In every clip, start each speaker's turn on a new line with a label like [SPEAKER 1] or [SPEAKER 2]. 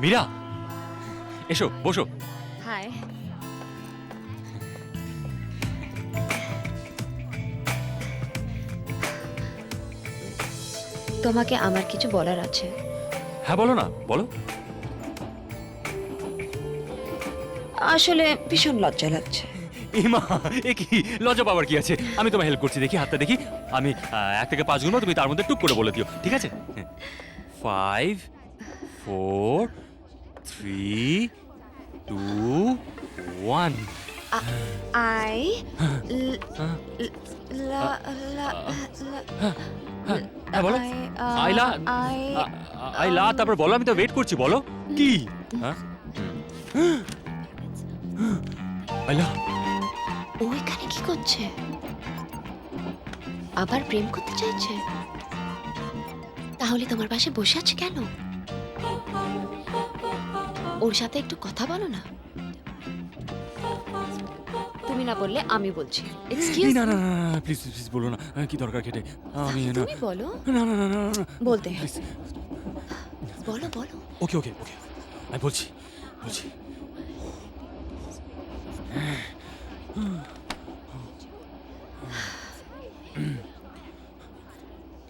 [SPEAKER 1] মীরা, এসো বসো।
[SPEAKER 2] হাই। তোমাকে আমার কিছু বলার আছে।
[SPEAKER 1] হ্যাঁ বলো না, বলো।
[SPEAKER 2] আসলে ভীষণ লজ্জা লাগছে।
[SPEAKER 1] ইমা, এ কি লজ্জা পাওয়ার কি আছে? আমি তোমায় হেল্প করছি, দেখি হাতটা দেখি। আমি 1 থেকে 5 গুনবো, তুমি তার মধ্যে টুক করে বলে দিও, ঠিক আছে? 5 4 3 2 1।
[SPEAKER 2] আই
[SPEAKER 1] হ্যাঁ বলো। আইলা, আইলা, তারপর বলো। আমি তো ওয়েট করছি, বলো কি? আইলা,
[SPEAKER 2] ও এখানে কি করছে? আবার প্রেম করতে চাইছে? তাহলে তোমার পাশে বসে আছে কেন? ওর সাথে একটু কথা বলো না। তুমি না বললে আমি বলছি। এক্সকিউজ
[SPEAKER 1] না না না না, প্লিজ প্লিজ বলো না। কি দরকার কেটে? আমি না,
[SPEAKER 2] তুমি বলো।
[SPEAKER 1] না না না না না,
[SPEAKER 2] বলতে
[SPEAKER 1] প্লিজ।
[SPEAKER 2] বলো বলো।
[SPEAKER 1] ওকে ওকে ওকে, আমি বলছি বলছি।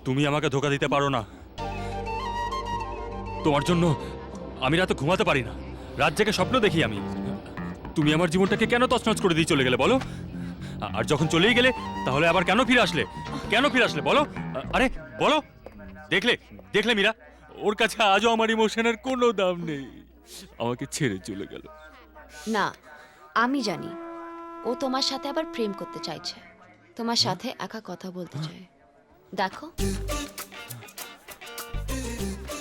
[SPEAKER 1] তুমি আমাকে ধোকা দিতে পারো না। তোমার জন্য আমি রাতে ঘুমাতে পারি না, রাত জেগে স্বপ্ন দেখি আমি। তুমি আমার জীবনটাকে কেন তছনছ করে দিয়ে চলে গেলে বলো? আর যখন চলেই গেলে তাহলে আবার কেন ফিরে আসলে? কেন ফিরে আসলে বলো? আরে বলো। দেখলে দেখলে মীরা, ওর কাছে আজও আমার ইমোশনের কোনো দাম নেই। আমাকে ছেড়ে চলে গেল।
[SPEAKER 2] না, আমি জানি ও তোমার সাথে আবার প্রেম করতে চাইছে, তোমার সাথে একা কথা বলতে চায়। দেখো,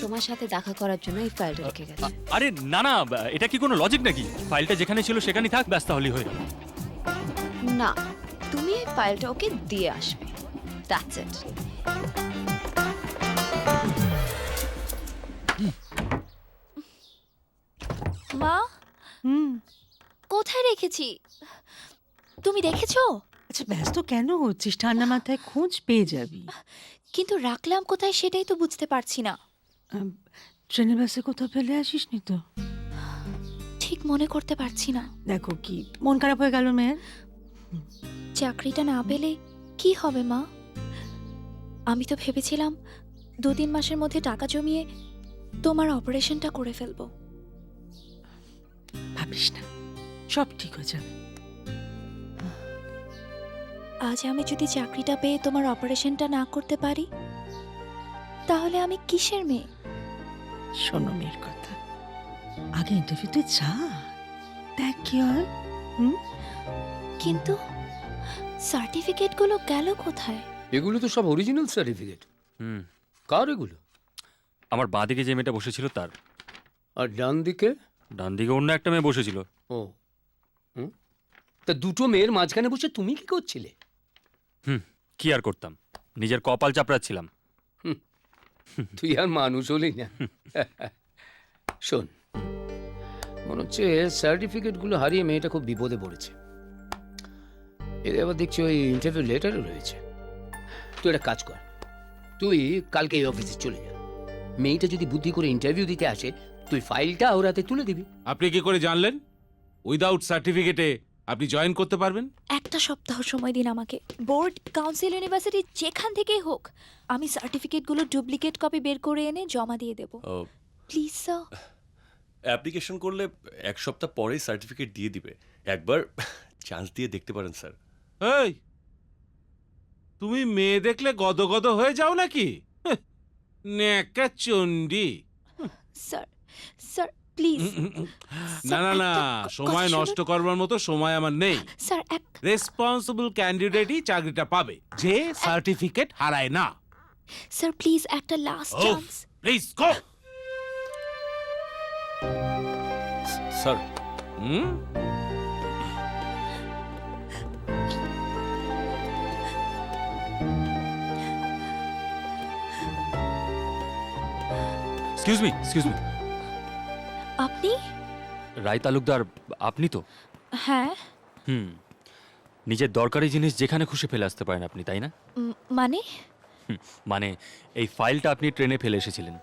[SPEAKER 2] তোমার সাথে দেখা করার জন্য এই ফাইলটা রেখে গেছে।
[SPEAKER 1] আরে না না, এটা কি কোনো লজিক নাকি? ফাইলটা যেখানে ছিল সেখানেই থাক, ব্যস্ত হলেই হয়ে যাবে।
[SPEAKER 2] না, তুমি এই ফাইলটা ওকে দিয়ে আসবে। That's it.
[SPEAKER 3] মা, কোথায় রেখেছি? তুমি দেখেছো?
[SPEAKER 4] আচ্ছা, ব্যস্ত কেন হচ্ছিস? ঠান্ডা মাথায় খোঁজ পেয়ে যাবি।
[SPEAKER 3] কিন্তু রাখলাম কোথায় সেটাই তো বুঝতে পারছি না।
[SPEAKER 4] ট্রেনের বাসে কোথাও ফেলে আসিসনি তো?
[SPEAKER 3] ঠিক মনে করতে পারছি না।
[SPEAKER 4] দেখো, কি মন খারাপ হয়ে গেল মেয়ের?
[SPEAKER 3] চাকরিটা না পেলে কি হবে মা? আমি তো ভেবেছিলাম 2-3 মাসের মধ্যে টাকা জমিয়ে তোমার অপারেশনটা করে ফেলবো।
[SPEAKER 4] ভাবিস না, সব ঠিক হয়ে যাবে।
[SPEAKER 3] আজ আমি যদি চাকরিটা পেয়ে তোমার অপারেশনটা না করতে পারি, তাহলে আমি কিসের মেয়ে?
[SPEAKER 4] শোনো মেয়ের কথা, আগে ইন্টারভিউতে যা, দেখ কি হয়।
[SPEAKER 3] কিন্তু সার্টিফিকেটগুলো গেল কোথায়?
[SPEAKER 5] এগুলো তো সব অরিজিনাল সার্টিফিকেট। কার এগুলো?
[SPEAKER 1] আমার বাঁ দিকে যে মেয়েটা বসেছিল তার।
[SPEAKER 5] আর ডান দিকে?
[SPEAKER 1] ডান দিকে অন্য একটা মেয়ে বসেছিল।
[SPEAKER 5] ও, তা দুটো মেয়ের মাঝখানে বসে তুমি কি করছিলে?
[SPEAKER 1] কি আর করতাম, নিজের কপাল চাপড়াচ্ছিলাম।
[SPEAKER 5] তুই আর মানুষ হলি না। শোন, মনে হচ্ছে সার্টিফিকেটগুলো হারিয়ে মেয়েটা খুব বিপদে পড়েছে। এদের আবার দেখছি ওই ইন্টারভিউ লেটারও রয়েছে। তুই একটা কাজ কর, তুই কালকে এই অফিসে চলে যা। মেয়েটা যদি বুদ্ধি করে ইন্টারভিউ দিতে আসে, তুই ফাইলটা ওর হাতে তুলে দিবি।
[SPEAKER 6] আপনি কি করে জানলেন উইদাউট সার্টিফিকেটে আপনি জয়েন করতে পারবেন?
[SPEAKER 3] একটা সপ্তাহ সময় দিন আমাকে। বোর্ড, কাউন্সিল, ইউনিভার্সিটি যেখান থেকেই হোক, আমি সার্টিফিকেটগুলো ডুপ্লিকেট কপি বের করে এনে জমা দিয়ে দেব। Please sir.
[SPEAKER 7] অ্যাপ্লিকেশন করলে 1 সপ্তাহ পরেই সার্টিফিকেট দিয়ে দিবে। একবার চান্স দিয়ে দেখতে পারেন স্যার।
[SPEAKER 6] এই, তুমি মেয়ে দেখলে গদগদ হয়ে যাও নাকি? নেকা চণ্ডী।
[SPEAKER 3] Sir, sir please.
[SPEAKER 6] না না না, সময় নষ্ট করবার মতো সময় আমার নেই।
[SPEAKER 3] স্যার, এক
[SPEAKER 6] রেসপন্সিবল ক্যান্ডিডেটই চাকরিটা পাবে, যে সার্টিফিকেট হারায় না।
[SPEAKER 3] স্যার প্লিজ, একটা last chance.
[SPEAKER 6] Please go.
[SPEAKER 7] Sir,
[SPEAKER 1] excuse me, excuse me.
[SPEAKER 3] আপনি?
[SPEAKER 1] রায় তালুকদার আপনি তো?
[SPEAKER 3] হ্যাঁ।
[SPEAKER 1] নিজের দরকারি জিনিস যেখানে খুশি ফেলে আসতে পারেন আপনি, তাই না?
[SPEAKER 3] মানে?
[SPEAKER 1] মানে এই ফাইলটা আপনি ট্রেনে ফেলে এসেছিলেন।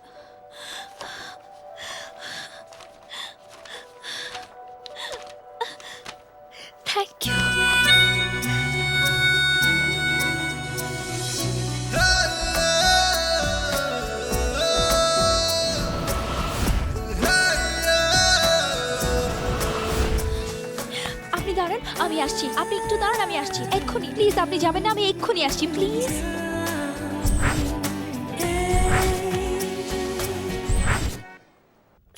[SPEAKER 3] আমি আসছি, আপনি একটু দাঁড়ান, আমি আসছি এক্ষুনি। প্লিজ আপনি যাবেন না, আমি এক্ষুনি আসছি প্লিজ।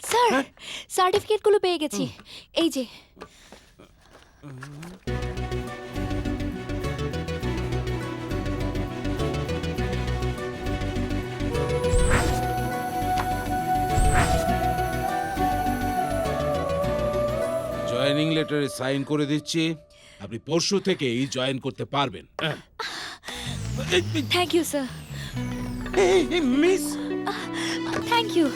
[SPEAKER 3] স্যার, সার্টিফিকেটগুলো পেয়ে গেছি, এই যে।
[SPEAKER 6] জয়েনিং লেটারে সাইন করে দিচ্ছি, আপনি পরশু থেকেই জয়েন করতে পারবেন।
[SPEAKER 3] Thank you sir,
[SPEAKER 6] miss,
[SPEAKER 3] thank you,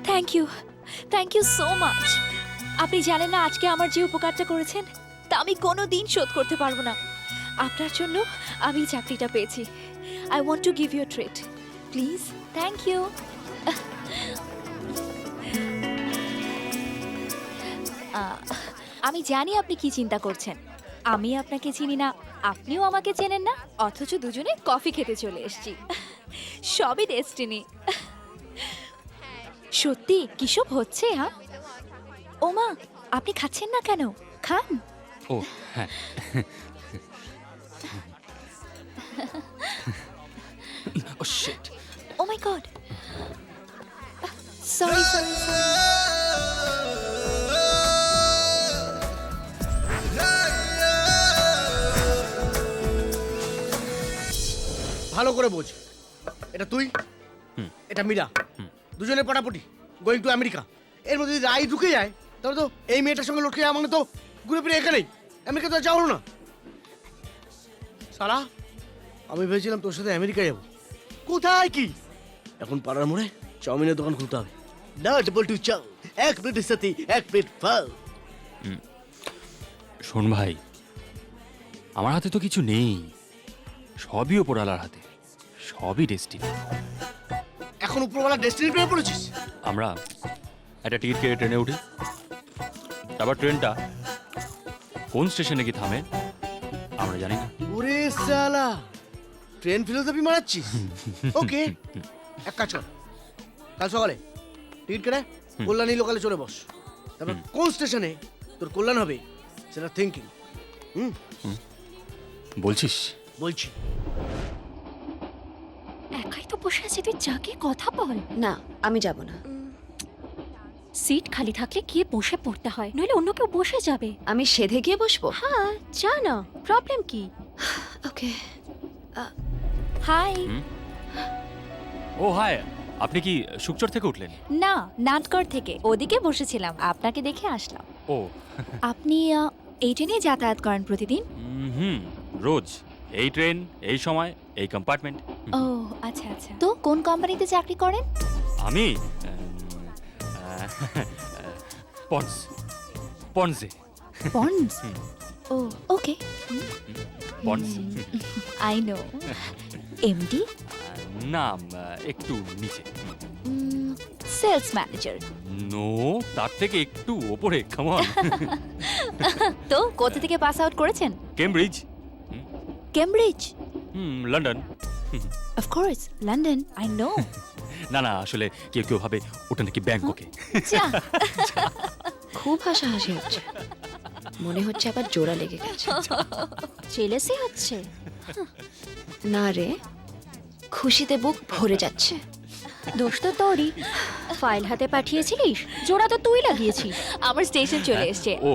[SPEAKER 3] thank you, thank you so much. আপনি জানেন না আজকে আমার যে উপকারটা করেছেন তা আমি কোনো দিন শোধ করতে পারবো না। আপনার জন্য আমি চাকরিটা পেয়েছি। I want to give you treat, please. Thank you. আমি জানি আপনি কি চিন্তা করছেন। আমি আপনাকে চিনি না, আপনিও আমাকে চেনেন না, অথচ দুজনে কফি খেতে চলে এসেছি। সবই ডেস্টিনি। সত্যি কিসব হচ্ছে? হ্যাঁ ওমা, আপনি খাচ্ছেন না কেন? খান।
[SPEAKER 1] ও হ্যাঁ, ও শিট।
[SPEAKER 3] ও মাই গড, সরি সরি সরি।
[SPEAKER 8] ভালো করে বোঝ, এটা তুই, এটা মীরা, দুজনে পটাপটি গোয়িং টু আমেরিকা। এর মধ্যে যদি রায় ঢুকে যায় তাহলে তো এই মেয়েটার সঙ্গে লটকে যাওয়া মানে তো ঘুরে ফিরে এখানেই, আমেরিকা তো আর যাওয়া হলো না। সারা, আমি ভেবেছিলাম তোর সাথে আমেরিকা যাবো, কোথায় কি এখন পাড়ার মোড়ে চাউমিনের দোকান খুলতে হবে। ডাবল টু চাউ, এক প্লেটের সাথে এক প্লেট ফাও।
[SPEAKER 1] শোন ভাই, আমার হাতে তো কিছু নেই, সবই ওপরওয়ালার হাতে, সবই ডেস্টিনি।
[SPEAKER 8] এখন উপরওয়ালা ডেস্টিনি প্রেমে পড়েছিস?
[SPEAKER 1] আমরা একটা টিকিট কেটে ট্রেনে উঠি, তারপর ট্রেনটা কোন স্টেশনে কি থামে আমরা জানি না।
[SPEAKER 8] ওরে সালা, ট্রেন ফিলোসফি মারাচ্ছিস? ওকে, এক কাজ কর, কাল সকালে টিকিট কেটে কল্যাণী লোকালে চলে বস, তারপর কোন স্টেশনে তোর কল্যাণ হবে সেটা থিঙ্কিং।
[SPEAKER 1] বলছিস?
[SPEAKER 8] বলছি।
[SPEAKER 3] একাই তো বসে আছে, তুই যাকে কথা বল।
[SPEAKER 2] না, আমি যাব না।
[SPEAKER 3] সিট খালি থাকলে গিয়ে বসে পড়তে হয়, নইলে অন্য কেউ বসে যাবে।
[SPEAKER 2] আমি সেধে গিয়ে বসবো?
[SPEAKER 3] হ্যাঁ, যা না, প্রবলেম কি?
[SPEAKER 2] ওকে।
[SPEAKER 3] হাই।
[SPEAKER 1] ও হাই, আপনি কি সুকচর থেকে উঠলেন?
[SPEAKER 3] না, নাটগড় থেকে, ওদিকে বসেছিলাম, আপনাকে দেখে আসলাম।
[SPEAKER 1] ও
[SPEAKER 3] আপনি এই ট্রেনে যাতায়াত করেন প্রতিদিন?
[SPEAKER 1] হুম, রোজ এই ট্রেন, এই সময়, এই কম্পার্টমেন্ট।
[SPEAKER 3] ও আচ্ছা আচ্ছা। তো কোন কোম্পানিতে চাকরি করেন?
[SPEAKER 1] আমি পন্সে।
[SPEAKER 3] বন্ডস। ও ওকে,
[SPEAKER 1] পন্স
[SPEAKER 3] আই নো। এমডি?
[SPEAKER 1] না, একটু নিচে।
[SPEAKER 3] Sales manager?
[SPEAKER 1] নো, তার থেকে একটু ওপরে। Come on.
[SPEAKER 3] তো কোথা থেকে পাস আউট করেছেন?
[SPEAKER 1] Cambridge.
[SPEAKER 3] Cambridge?
[SPEAKER 1] London.
[SPEAKER 3] Of course, London, I know.
[SPEAKER 1] না না, আসলে কেউ কেউ ভাবে ওটা নাকি ব্যাংককে।
[SPEAKER 3] যা।
[SPEAKER 2] খুব হাসাহাসি হচ্ছে, মনে হচ্ছে আবার জোড়া লেগে গেছে।
[SPEAKER 3] জেলেসি হচ্ছে?
[SPEAKER 2] না রে, খুশিতে বুক ভরে যাচ্ছে।
[SPEAKER 3] দোষ তো তোরই, ফাইল হাতে পাঠিয়েছিলিস, জোড়া তো তুই লাগিয়েছিস। আমার স্টেশন চলে এসেছে,
[SPEAKER 1] ও,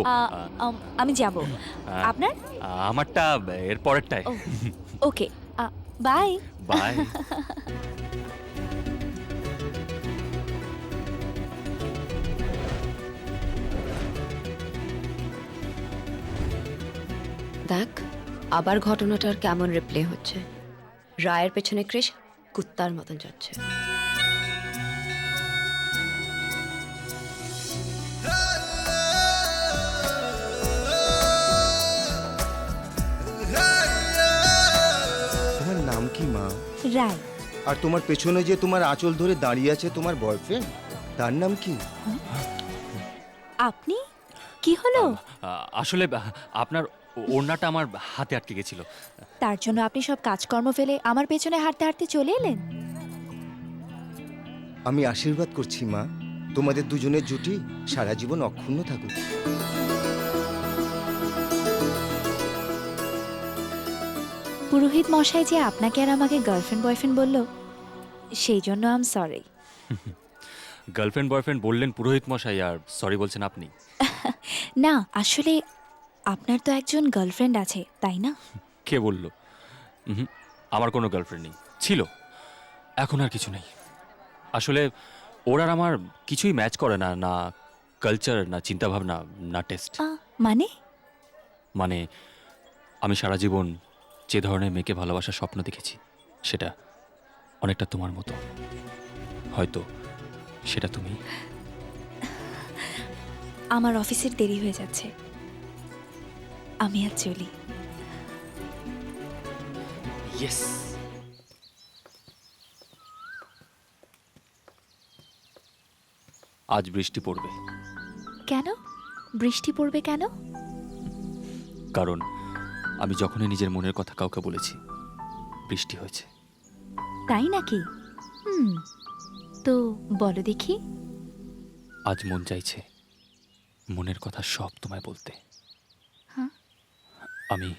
[SPEAKER 3] আমি যাব। আপনার?
[SPEAKER 1] আমারটা এর পরেরটাই।
[SPEAKER 3] ওকে, বাই
[SPEAKER 1] বাই।
[SPEAKER 2] দেখ, আবার ঘটনাটার কেমন রিপ্লে হচ্ছে। রায়ের পেছনে ক্রিশ কুত্তার মতন যাচ্ছে।
[SPEAKER 9] তোমার নাম কি মা?
[SPEAKER 3] রায়।
[SPEAKER 9] আর তোমার পেছনে যে তোমার আঁচল ধরে দাঁড়িয়ে আছে তোমার বয়ফ্রেন্ড, তার নাম কি?
[SPEAKER 3] আপনি? কি হলো?
[SPEAKER 1] আসলে আপনার ওড়নাটা আমার হাতে আটকে গেছিল।
[SPEAKER 3] তার জন্য আপনি সব কাজকর্ম ফেলে আমার পেছনে হাঁটতে হাঁটতে চলে এলেন?
[SPEAKER 9] আমি আশীর্বাদ করছি মা, তোমাদের দুজনের জুটি সারা জীবন অক্ষুণ্ণ থাকুক।
[SPEAKER 3] পুরোহিত মশাই যে আপনাকে আর আমাকে গার্লফ্রেন্ড বয়ফ্রেন্ড বললো, সেই জন্য I am sorry.
[SPEAKER 1] Girlfriend boyfriend বললেন পুরোহিত মশাই, আর সরি বলছেন আপনি।
[SPEAKER 3] না, আসলে আপনার তো একজন গার্লফ্রেন্ড আছে, তাই না?
[SPEAKER 1] কে বলল? আমার কোনো গার্লফ্রেন্ড নেই, ছিল, এখন আর কিছু নেই। আসলে ওর আর আমার কিছুই ম্যাচ করে না, না কালচার, না চিন্তাভাবনা, না টেস্ট।
[SPEAKER 3] মানে?
[SPEAKER 1] মানে আমি সারা জীবন যে ধরনের মেয়েকে ভালোবাসার স্বপ্ন দেখেছি, সেটা অনেকটা তোমার মতো। হয়তো সেটা তুমি।
[SPEAKER 3] আমার অফিসের দেরি হয়ে যাচ্ছে, আমি আর চলি।
[SPEAKER 1] ইয়েস। আজ বৃষ্টি পড়বে।
[SPEAKER 3] কেন বৃষ্টি পড়বে কেন?
[SPEAKER 1] কারণ আমি যখনই নিজের মনের কথা কাউকে বলেছি, বৃষ্টি হয়েছে।
[SPEAKER 3] তাই নাকি? তো বলো দেখি।
[SPEAKER 1] আজ মন চাইছে মনের কথা সব তোমায় বলতে।
[SPEAKER 3] হ্যাঁ?
[SPEAKER 1] আমি